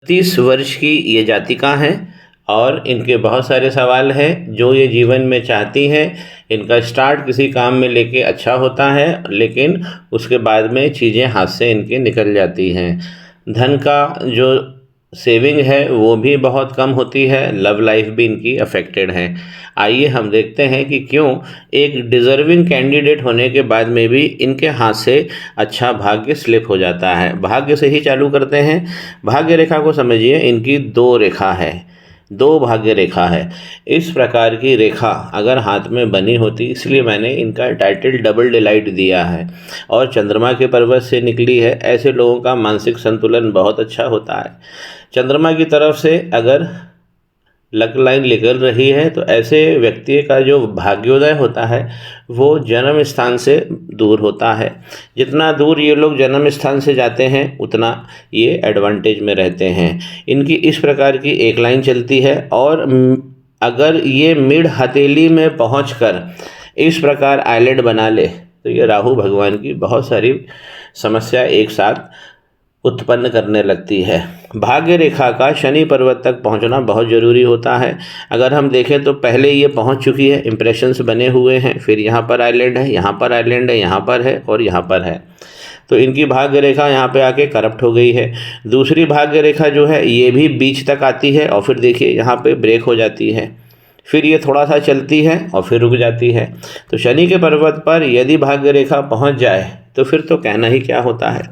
30 वर्ष की ये जातिका हैं और इनके बहुत सारे सवाल हैं जो ये जीवन में चाहती हैं। इनका स्टार्ट किसी काम में लेके अच्छा होता है, लेकिन उसके बाद में चीज़ें हाथ से इनके निकल जाती हैं। धन का जो सेविंग है वो भी बहुत कम होती है। लव लाइफ भी इनकी अफेक्टेड है। आइए हम देखते हैं कि क्यों एक डिज़र्विंग कैंडिडेट होने के बाद में भी इनके हाथ से अच्छा भाग्य स्लिप हो जाता है। भाग्य से ही चालू करते हैं। भाग्य रेखा को समझिए, इनकी 2 रेखा है, 2 भाग्य रेखा है। इस प्रकार की रेखा अगर हाथ में बनी होती, इसलिए मैंने इनका टाइटल डबल डिलाइट दिया है, और चंद्रमा के पर्वत से निकली है। ऐसे लोगों का मानसिक संतुलन बहुत अच्छा होता है। चंद्रमा की तरफ से अगर लक लाइन निकल रही है तो ऐसे व्यक्ति का जो भाग्योदय होता है वो जन्म स्थान से दूर होता है। जितना दूर ये लोग जन्म स्थान से जाते हैं उतना ये एडवांटेज में रहते हैं। इनकी इस प्रकार की एक लाइन चलती है, और अगर ये मिड हथेली में पहुंचकर इस प्रकार आइलैंड बना ले तो ये राहु भगवान की बहुत सारी समस्या एक साथ उत्पन्न करने लगती है। भाग्य रेखा का शनि पर्वत तक पहुंचना बहुत ज़रूरी होता है। अगर हम देखें तो पहले ये पहुंच चुकी है, इंप्रेशंस बने हुए हैं, फिर यहाँ पर आइलैंड है, यहाँ पर आइलैंड है, यहाँ पर है और यहाँ पर है। तो इनकी भाग्य रेखा यहाँ पे आके करप्ट हो गई है। दूसरी भाग्य रेखा जो है ये भी बीच तक आती है और फिर देखिए यहाँ पे ब्रेक हो जाती है। फिर ये थोड़ा सा चलती है और फिर रुक जाती है। तो शनि के पर्वत पर यदि भाग्य रेखा पहुँच जाए तो फिर तो कहना ही क्या होता है।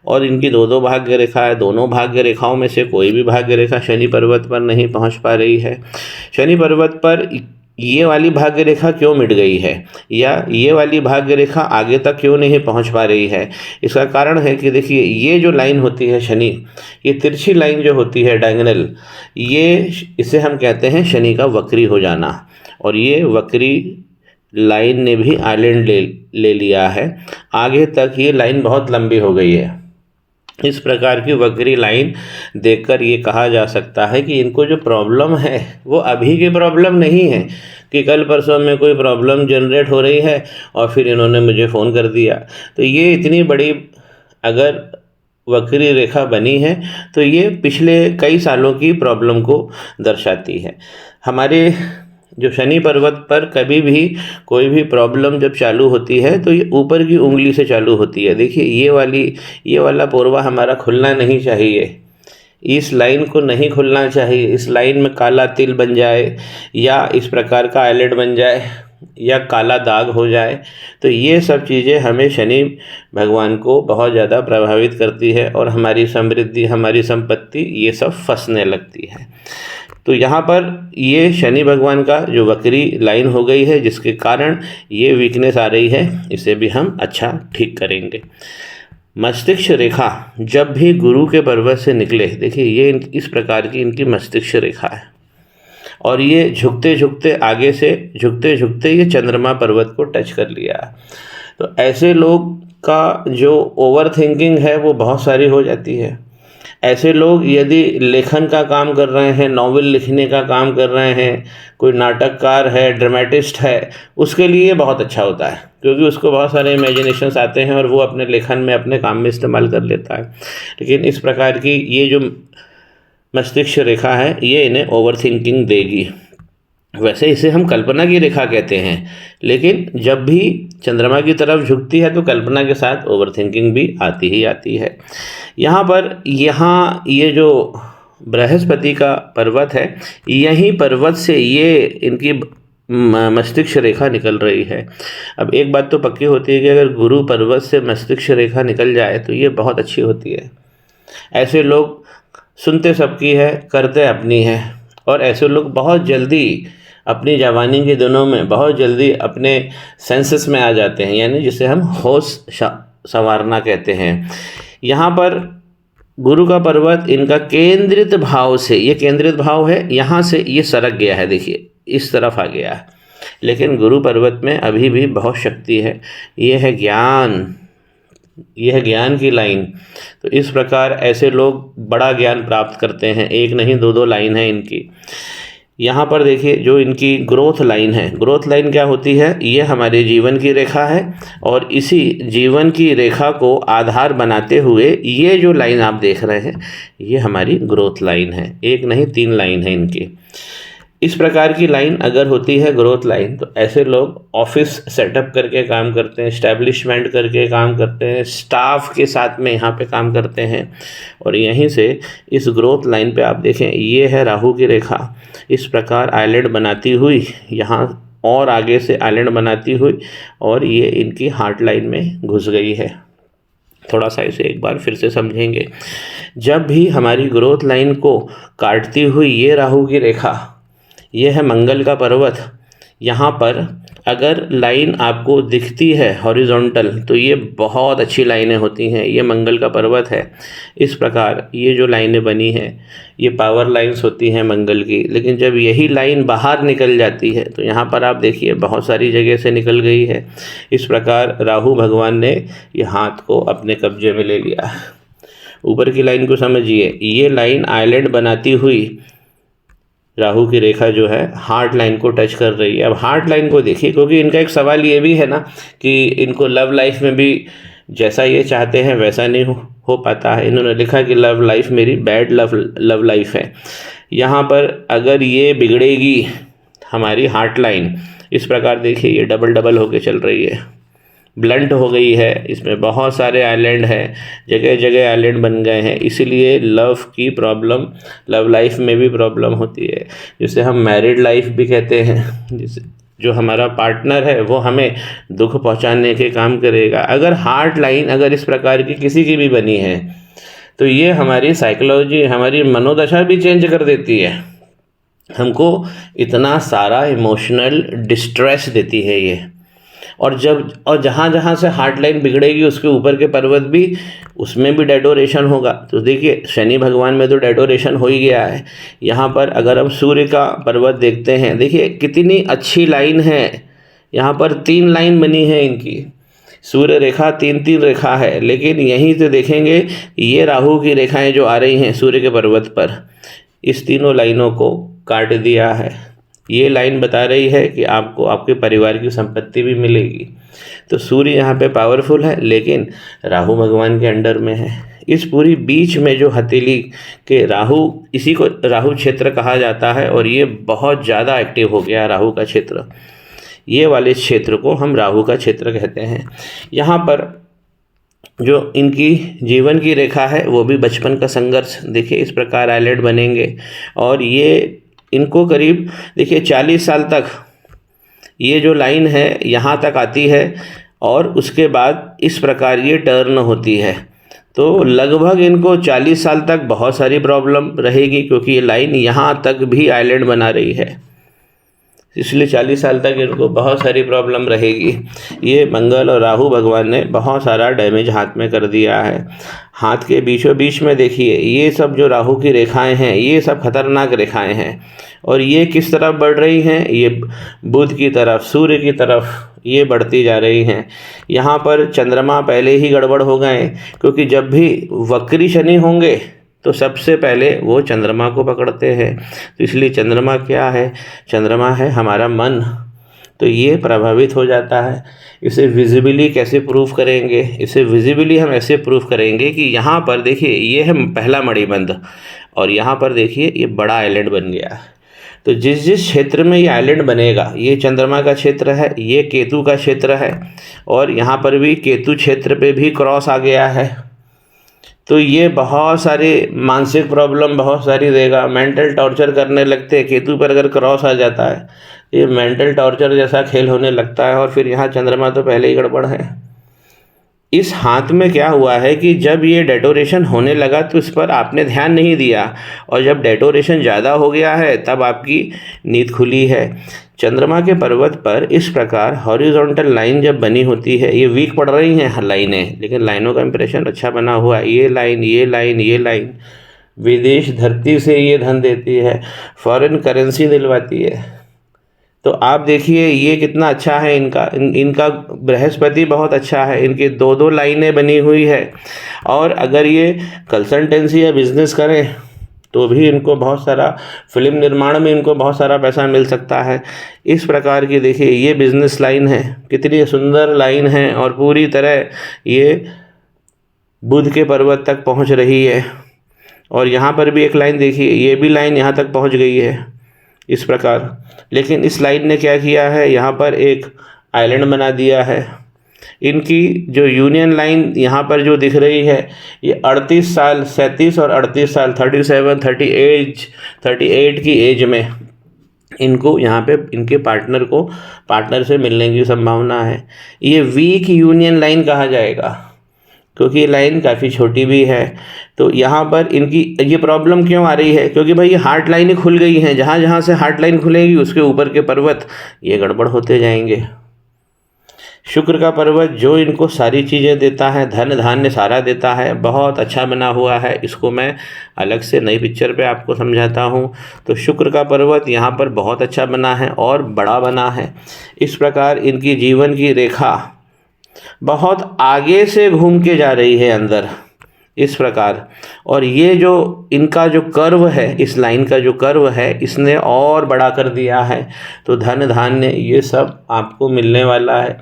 और इनकी 2 भाग्य रेखा है। दोनों भाग्य रेखाओं में से कोई भी भाग्य रेखा शनि पर्वत पर नहीं पहुंच पा रही है। शनि पर्वत पर ये वाली भाग्य रेखा क्यों मिट गई है, या ये वाली भाग्य रेखा आगे तक क्यों नहीं पहुंच पा रही है? इसका कारण है कि देखिए, ये जो लाइन होती है शनि, ये तिरछी लाइन जो होती है डायगोनल, ये इसे हम कहते हैं शनि का वक्री हो जाना। और ये वक्री लाइन ने भी आइलैंड ले लिया है। आगे तक ये लाइन बहुत लंबी हो गई है। इस प्रकार की वक्री लाइन देखकर ये कहा जा सकता है कि इनको जो प्रॉब्लम है वो अभी की प्रॉब्लम नहीं है कि कल परसों में कोई प्रॉब्लम जनरेट हो रही है और फिर इन्होंने मुझे फ़ोन कर दिया। तो ये इतनी बड़ी अगर वक्री रेखा बनी है तो ये पिछले कई सालों की प्रॉब्लम को दर्शाती है। हमारे जो शनि पर्वत पर कभी भी कोई भी प्रॉब्लम जब चालू होती है तो ये ऊपर की उंगली से चालू होती है। देखिए, ये वाला पोरवा हमारा खुलना नहीं चाहिए, इस लाइन को नहीं खुलना चाहिए। इस लाइन में काला तिल बन जाए या इस प्रकार का आइलैंड बन जाए या काला दाग हो जाए तो ये सब चीज़ें हमें शनि भगवान को बहुत ज़्यादा प्रभावित करती है और हमारी समृद्धि, हमारी संपत्ति, ये सब फंसने लगती है। तो यहाँ पर ये शनि भगवान का जो वक्री लाइन हो गई है, जिसके कारण ये वीकनेस आ रही है, इसे भी हम अच्छा ठीक करेंगे। मस्तिष्क रेखा जब भी गुरु के पर्वत से निकले, देखिए ये इस प्रकार की इनकी मस्तिष्क रेखा है, और ये झुकते झुकते आगे से झुकते झुकते ये चंद्रमा पर्वत को टच कर लिया। तो ऐसे लोग का जो ओवर थिंकिंग है वो बहुत सारी हो जाती है। ऐसे लोग यदि लेखन का काम कर रहे हैं, नॉवेल लिखने का काम कर रहे हैं, कोई नाटककार है, ड्रामेटिस्ट है, उसके लिए बहुत अच्छा होता है, क्योंकि उसको बहुत सारे इमेजिनेशंस आते हैं और वो अपने लेखन में, अपने काम में इस्तेमाल कर लेता है। लेकिन इस प्रकार की ये जो मस्तिष्क रेखा है ये इन्हें ओवर थिंकिंग देगी। वैसे इसे हम कल्पना की रेखा कहते हैं, लेकिन जब भी चंद्रमा की तरफ झुकती है तो कल्पना के साथ ओवर थिंकिंग भी आती ही आती है। यहाँ ये जो बृहस्पति का पर्वत है, यहीं पर्वत से ये इनकी मस्तिष्क रेखा निकल रही है। अब एक बात तो पक्की होती है कि अगर गुरु पर्वत से मस्तिष्क रेखा निकल जाए तो ये बहुत अच्छी होती है। ऐसे लोग सुनते सबकी है, करते अपनी है, और ऐसे लोग बहुत जल्दी अपनी जवानी के दिनों में बहुत जल्दी अपने सेंसेस में आ जाते हैं, यानी जिसे हम होश संवारना कहते हैं। यहाँ पर गुरु का पर्वत इनका केंद्रित भाव से, ये केंद्रित भाव है, यहाँ से ये सरक गया है, देखिए इस तरफ आ गया है। लेकिन गुरु पर्वत में अभी भी बहुत शक्ति है। ये है ज्ञान, यह ज्ञान की लाइन। तो इस प्रकार ऐसे लोग बड़ा ज्ञान प्राप्त करते हैं। एक नहीं, 2 लाइन है इनकी। यहाँ पर देखिए जो इनकी ग्रोथ लाइन है, ग्रोथ लाइन क्या होती है, ये हमारे जीवन की रेखा है और इसी जीवन की रेखा को आधार बनाते हुए ये जो लाइन आप देख रहे हैं ये हमारी ग्रोथ लाइन है। एक नहीं 3 लाइन है इनकी। इस प्रकार की लाइन अगर होती है ग्रोथ लाइन, तो ऐसे लोग ऑफिस सेटअप करके काम करते हैं, इस्टेब्लिशमेंट करके काम करते हैं, स्टाफ के साथ में यहाँ पे काम करते हैं। और यहीं से इस ग्रोथ लाइन पे आप देखें ये है राहु की रेखा, इस प्रकार आइलैंड बनाती हुई यहाँ और आगे से आइलैंड बनाती हुई और ये इनकी हार्ट लाइन में घुस गई है। थोड़ा सा इसे एक बार फिर से समझेंगे। जब भी हमारी ग्रोथ लाइन को काटती हुई ये राहु की रेखा, ये है मंगल का पर्वत, यहाँ पर अगर लाइन आपको दिखती है हॉरिजॉन्टल तो ये बहुत अच्छी लाइनें होती हैं, ये मंगल का पर्वत है। इस प्रकार ये जो लाइनें बनी हैं ये पावर लाइंस होती हैं मंगल की। लेकिन जब यही लाइन बाहर निकल जाती है तो यहाँ पर आप देखिए बहुत सारी जगह से निकल गई है। इस प्रकार राहु भगवान ने ये हाथ को अपने कब्जे में ले लिया। ऊपर की लाइन को समझिए, ये लाइन आइलैंड बनाती हुई राहु की रेखा जो है हार्ट लाइन को टच कर रही है। अब हार्ट लाइन को देखिए, क्योंकि इनका एक सवाल ये भी है ना कि इनको लव लाइफ में भी जैसा ये चाहते हैं वैसा नहीं हो पाता है। इन्होंने लिखा कि लव लाइफ मेरी बैड लव लाइफ है। यहाँ पर अगर ये बिगड़ेगी हमारी हार्ट लाइन, इस प्रकार देखिए ये डबल डबल होके चल रही है, ब्लंट हो गई है, इसमें बहुत सारे आइलैंड हैं, जगह जगह आइलैंड बन गए हैं। इसीलिए लव की प्रॉब्लम, लव लाइफ में भी प्रॉब्लम होती है, जिसे हम मैरिड लाइफ भी कहते हैं। जिसे जो हमारा पार्टनर है वो हमें दुख पहुंचाने के काम करेगा। अगर हार्ट लाइन अगर इस प्रकार की किसी की भी बनी है तो ये हमारी साइकोलॉजी, हमारी मनोदशा भी चेंज कर देती है। हमको इतना सारा इमोशनल डिस्ट्रेस देती है ये। और जहाँ जहाँ से हार्ट लाइन बिगड़ेगी उसके ऊपर के पर्वत भी, उसमें भी डेटोरेशन होगा। तो देखिए शनि भगवान में तो डेटोरेशन हो ही गया है। यहाँ पर अगर हम सूर्य का पर्वत देखते हैं, देखिए कितनी अच्छी लाइन है। यहाँ पर 3 लाइन बनी है इनकी, सूर्य रेखा 3 रेखा है। लेकिन यहीं से देखेंगे ये राहु की रेखाएं जो आ रही हैं सूर्य के पर्वत पर, इस तीनों लाइनों को काट दिया है। ये लाइन बता रही है कि आपको आपके परिवार की संपत्ति भी मिलेगी। तो सूर्य यहाँ पे पावरफुल है लेकिन राहु भगवान के अंडर में है। इस पूरी बीच में जो हथेली के राहु, इसी को राहु क्षेत्र कहा जाता है और ये बहुत ज़्यादा एक्टिव हो गया राहु का क्षेत्र। ये वाले क्षेत्र को हम राहु का क्षेत्र कहते हैं। यहाँ पर जो इनकी जीवन की रेखा है वो भी बचपन का संघर्ष, देखिए इस प्रकार आइलैंड बनेंगे और ये इनको करीब देखिए 40 साल तक ये जो लाइन है यहाँ तक आती है और उसके बाद इस प्रकार ये टर्न होती है। तो लगभग इनको 40 साल तक बहुत सारी प्रॉब्लम रहेगी, क्योंकि ये लाइन यहाँ तक भी आइलैंड बना रही है, इसलिए 40 साल तक इनको बहुत सारी प्रॉब्लम रहेगी। ये मंगल और राहु भगवान ने बहुत सारा डैमेज हाथ में कर दिया है। हाथ के बीचों बीच में देखिए ये सब जो राहु की रेखाएं हैं ये सब खतरनाक रेखाएं हैं और ये किस तरफ बढ़ रही हैं, ये बुध की तरफ, सूर्य की तरफ ये बढ़ती जा रही हैं। यहाँ पर चंद्रमा पहले ही गड़बड़ हो गए, क्योंकि जब भी वक्री शनि होंगे तो सबसे पहले वो चंद्रमा को पकड़ते हैं। तो इसलिए चंद्रमा क्या है, चंद्रमा है हमारा मन, तो ये प्रभावित हो जाता है। इसे विजिबली कैसे प्रूफ करेंगे, इसे विजिबली हम ऐसे प्रूफ करेंगे कि यहाँ पर देखिए ये है पहला मणिबंध और यहाँ पर देखिए ये बड़ा आइलैंड बन गया। तो जिस जिस क्षेत्र में ये आइलैंड बनेगा, ये चंद्रमा का क्षेत्र है, ये केतु का क्षेत्र है और यहाँ पर भी केतु क्षेत्र पे भी क्रॉस आ गया है, तो ये बहुत सारे मानसिक प्रॉब्लम बहुत सारी देगा। मेंटल टॉर्चर करने लगते हैं, केतु पर अगर क्रॉस आ जाता है ये मेंटल टॉर्चर जैसा खेल होने लगता है। और फिर यहाँ चंद्रमा तो पहले ही गड़बड़ है। इस हाथ में क्या हुआ है कि जब ये डेटोरेशन होने लगा तो इस पर आपने ध्यान नहीं दिया और जब डेटोरेशन ज़्यादा हो गया है तब आपकी नींद खुली है। चंद्रमा के पर्वत पर इस प्रकार हॉरिजॉन्टल लाइन जब बनी होती है, ये वीक पड़ रही हैं लाइनें, लेकिन लाइनों का इंप्रेशन अच्छा बना हुआ है। ये लाइन, ये लाइन, ये लाइन विदेश धरती से ये धन देती है, फॉरेन करेंसी दिलवाती है। तो आप देखिए ये कितना अच्छा है इनका बृहस्पति बहुत अच्छा है, इनकी 2 लाइनें बनी हुई है। और अगर ये कंसल्टेंसी या बिजनेस करें तो भी इनको बहुत सारा फिल्म निर्माण में इनको बहुत सारा पैसा मिल सकता है। इस प्रकार की देखिए ये बिज़नेस लाइन है, कितनी सुंदर लाइन है और पूरी तरह ये बुध के पर्वत तक पहुंच रही है। और यहाँ पर भी एक लाइन देखिए, ये भी लाइन यहाँ तक पहुँच गई है इस प्रकार। लेकिन इस लाइन ने क्या किया है, यहाँ पर एक आइलैंड बना दिया है। इनकी जो यूनियन लाइन यहाँ पर जो दिख रही है, ये 38 साल 37 और 38 साल 38 की एज में इनको यहाँ पे इनके पार्टनर से मिलने की संभावना है। ये वीक यूनियन लाइन कहा जाएगा क्योंकि ये लाइन काफ़ी छोटी भी है। तो यहाँ पर इनकी ये प्रॉब्लम क्यों आ रही है, क्योंकि भाई ये हार्ट लाइनें खुल गई हैं। जहाँ जहाँ से हार्ट लाइन खुलेगी उसके ऊपर के पर्वत ये गड़बड़ होते जाएंगे। शुक्र का पर्वत जो इनको सारी चीज़ें देता है, धन धान्य सारा देता है, बहुत अच्छा बना हुआ है। इसको मैं अलग से नई पिक्चर पे आपको समझाता हूँ। तो शुक्र का पर्वत यहाँ पर बहुत अच्छा बना है और बड़ा बना है। इस प्रकार इनकी जीवन की रेखा बहुत आगे से घूम के जा रही है अंदर इस प्रकार। और ये जो इनका जो कर्व है, इस लाइन का जो कर्व है, इसने और बड़ा कर दिया है। तो धन धान्य ये सब आपको मिलने वाला है।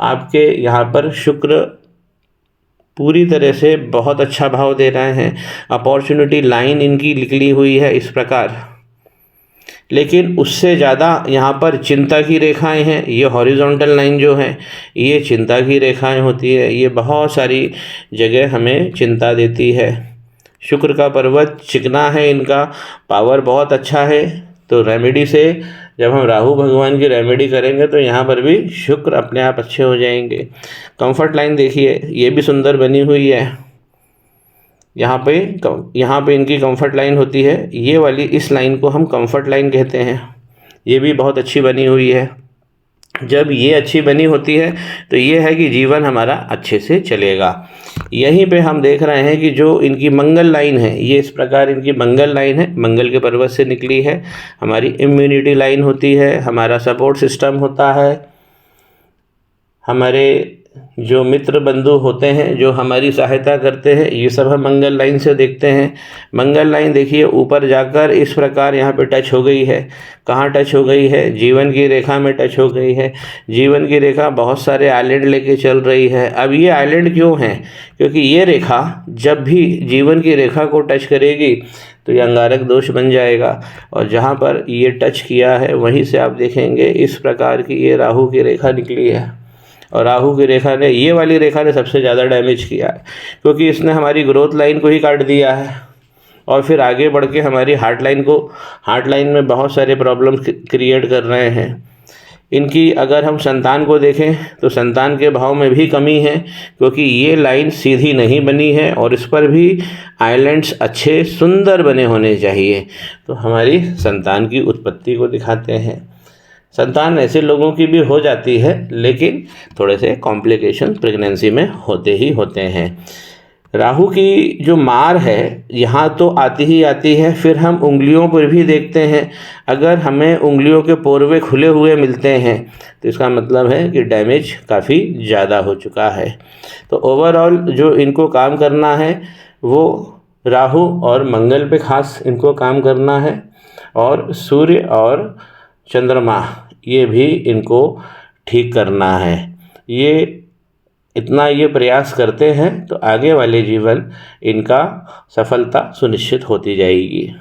आपके यहाँ पर शुक्र पूरी तरह से बहुत अच्छा भाव दे रहे हैं। अपॉर्चुनिटी लाइन इनकी निकली हुई है इस प्रकार। लेकिन उससे ज़्यादा यहाँ पर चिंता की रेखाएं हैं। ये हॉरिजॉन्टल लाइन जो है ये चिंता की रेखाएं होती है। ये बहुत सारी जगह हमें चिंता देती है। शुक्र का पर्वत चिकना है, इनका पावर बहुत अच्छा है। तो रेमेडी से जब हम राहु भगवान की रेमेडी करेंगे तो यहाँ पर भी शुक्र अपने आप अच्छे हो जाएंगे। कंफर्ट लाइन देखिए, ये भी सुंदर बनी हुई है। यहाँ पे इनकी कंफर्ट लाइन होती है, ये वाली इस लाइन को हम कंफर्ट लाइन कहते हैं। ये भी बहुत अच्छी बनी हुई है। जब ये अच्छी बनी होती है तो ये है कि जीवन हमारा अच्छे से चलेगा। यहीं पे हम देख रहे हैं कि जो इनकी मंगल लाइन है, ये इस प्रकार इनकी मंगल लाइन है, मंगल के पर्वत से निकली है। हमारी इम्यूनिटी लाइन होती है, हमारा सपोर्ट सिस्टम होता है, हमारे जो मित्र बंधु होते हैं जो हमारी सहायता करते हैं, ये सब हम मंगल लाइन से देखते हैं। मंगल लाइन देखिए ऊपर जाकर इस प्रकार यहाँ पे टच हो गई है। कहाँ टच हो गई है? जीवन की रेखा में टच हो गई है। जीवन की रेखा बहुत सारे आइलैंड लेके चल रही है। अब ये आइलैंड क्यों हैं? क्योंकि ये रेखा जब भी जीवन की रेखा को टच करेगी तो ये अंगारक दोष बन जाएगा। और जहाँ पर ये टच किया है वहीं से आप देखेंगे इस प्रकार की ये राहु की रेखा निकली है। और राहु की रेखा ने, ये वाली रेखा ने सबसे ज़्यादा डैमेज किया है क्योंकि इसने हमारी ग्रोथ लाइन को ही काट दिया है। और फिर आगे बढ़ के हमारी हार्ट लाइन में बहुत सारे प्रॉब्लम क्रिएट कर रहे हैं। इनकी अगर हम संतान को देखें तो संतान के भाव में भी कमी है क्योंकि ये लाइन सीधी नहीं बनी है और इस पर भी आइलैंड्स अच्छे सुंदर बने होने चाहिए। तो हमारी संतान की उत्पत्ति को दिखाते हैं। संतान ऐसे लोगों की भी हो जाती है लेकिन थोड़े से कॉम्प्लिकेशन प्रेगनेंसी में होते ही होते हैं। राहु की जो मार है यहाँ तो आती ही आती है। फिर हम उंगलियों पर भी देखते हैं, अगर हमें उंगलियों के पोरवे खुले हुए मिलते हैं तो इसका मतलब है कि डैमेज काफ़ी ज़्यादा हो चुका है। तो ओवरऑल जो इनको काम करना है वो राहु और मंगल पे खास इनको काम करना है। और सूर्य और चंद्रमा ये भी इनको ठीक करना है। ये इतना ये प्रयास करते हैं तो आगे वाले जीवन इनका सफलता सुनिश्चित होती जाएगी।